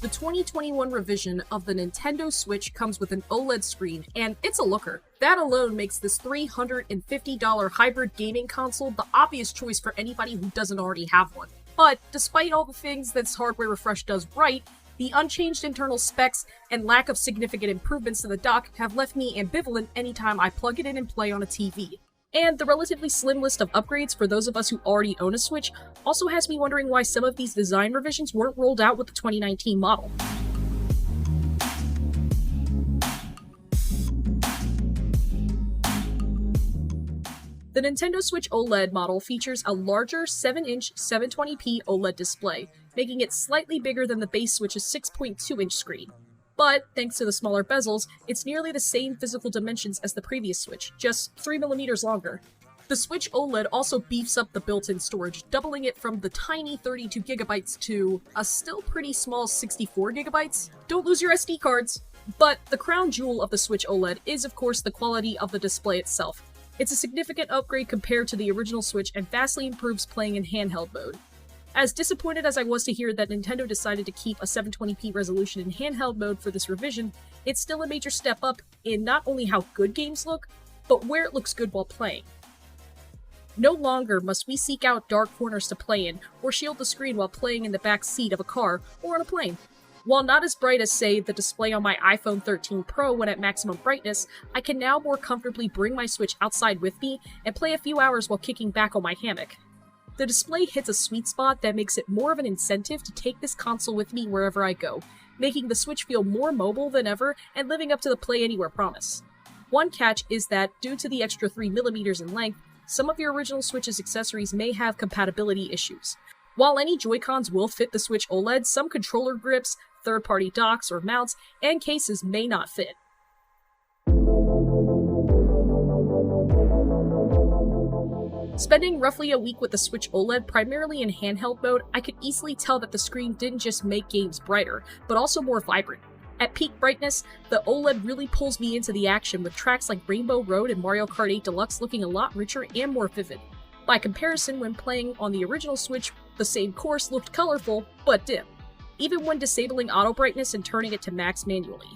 The 2021 revision of the Nintendo Switch comes with an OLED screen, and it's a looker. That alone makes this $350 hybrid gaming console the obvious choice for anybody who doesn't already have one. But despite all the things this hardware refresh does right, the unchanged internal specs and lack of significant improvements to the dock have left me ambivalent anytime I plug it in and play on a TV. And the relatively slim list of upgrades for those of us who already own a Switch also has me wondering why some of these design revisions weren't rolled out with the 2019 model. The Nintendo Switch OLED model features a larger 7-inch 720p OLED display, making it slightly bigger than the base Switch's 6.2-inch screen. But, thanks to the smaller bezels, it's nearly the same physical dimensions as the previous Switch, just 3mm longer. The Switch OLED also beefs up the built-in storage, doubling it from the tiny 32GB to a still pretty small 64GB. Don't lose your SD cards! But the crown jewel of the Switch OLED is, of course, the quality of the display itself. It's a significant upgrade compared to the original Switch and vastly improves playing in handheld mode. As disappointed as I was to hear that Nintendo decided to keep a 720p resolution in handheld mode for this revision, it's still a major step up in not only how good games look, but where it looks good while playing. No longer must we seek out dark corners to play in, or shield the screen while playing in the back seat of a car or on a plane. While not as bright as, say, the display on my iPhone 13 Pro when at maximum brightness, I can now more comfortably bring my Switch outside with me and play a few hours while kicking back on my hammock. The display hits a sweet spot that makes it more of an incentive to take this console with me wherever I go, making the Switch feel more mobile than ever and living up to the Play Anywhere promise. One catch is that, due to the extra 3mm in length, some of your original Switch's accessories may have compatibility issues. While any Joy-Cons will fit the Switch OLED, some controller grips, third-party docks or mounts, and cases may not fit. Spending roughly a week with the Switch OLED primarily in handheld mode, I could easily tell that the screen didn't just make games brighter, but also more vibrant. At peak brightness, the OLED really pulls me into the action, with tracks like Rainbow Road and Mario Kart 8 Deluxe looking a lot richer and more vivid. By comparison, when playing on the original Switch, the same course looked colorful, but dim, even when disabling auto brightness and turning it to max manually.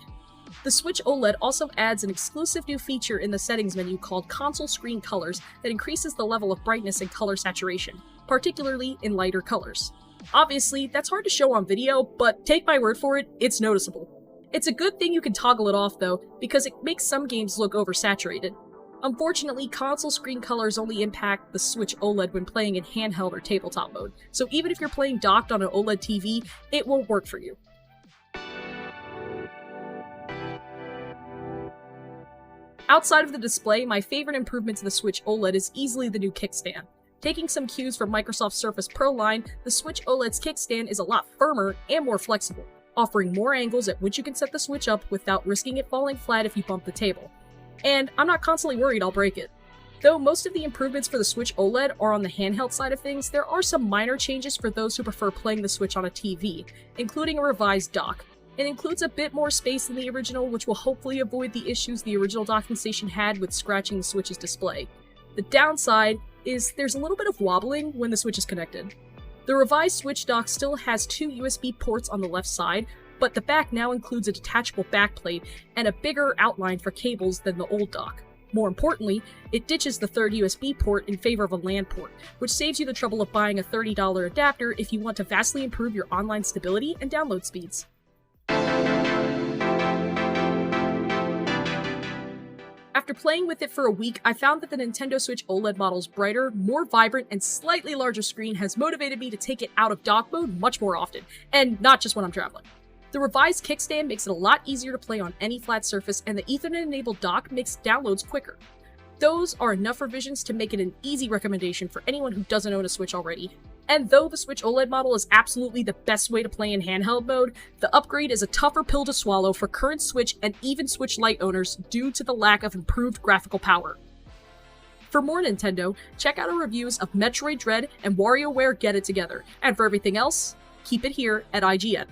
The Switch OLED also adds an exclusive new feature in the settings menu called Console Screen Colors that increases the level of brightness and color saturation, particularly in lighter colors. Obviously, that's hard to show on video, but take my word for it, it's noticeable. It's a good thing you can toggle it off though, because it makes some games look oversaturated. Unfortunately, console screen colors only impact the Switch OLED when playing in handheld or tabletop mode, so even if you're playing docked on an OLED TV, it won't work for you. Outside of the display, my favorite improvement to the Switch OLED is easily the new kickstand. Taking some cues from Microsoft's Surface Pro line, the Switch OLED's kickstand is a lot firmer and more flexible, offering more angles at which you can set the Switch up without risking it falling flat if you bump the table. And I'm not constantly worried I'll break it. Though most of the improvements for the Switch OLED are on the handheld side of things, there are some minor changes for those who prefer playing the Switch on a TV, including a revised dock. It includes a bit more space than the original, which will hopefully avoid the issues the original docking station had with scratching the Switch's display. The downside is there's a little bit of wobbling when the Switch is connected. The revised Switch dock still has 2 USB ports on the left side, but the back now includes a detachable backplate and a bigger outline for cables than the old dock. More importantly, it ditches the third USB port in favor of a LAN port, which saves you the trouble of buying a $30 adapter if you want to vastly improve your online stability and download speeds. After playing with it for a week, I found that the Nintendo Switch OLED model's brighter, more vibrant, and slightly larger screen has motivated me to take it out of dock mode much more often, and not just when I'm traveling. The revised kickstand makes it a lot easier to play on any flat surface, and the Ethernet-enabled dock makes downloads quicker. Those are enough revisions to make it an easy recommendation for anyone who doesn't own a Switch already. And though the Switch OLED model is absolutely the best way to play in handheld mode, the upgrade is a tougher pill to swallow for current Switch and even Switch Lite owners due to the lack of improved graphical power. For more Nintendo, check out our reviews of Metroid Dread and WarioWare Get It Together, and for everything else, keep it here at IGN.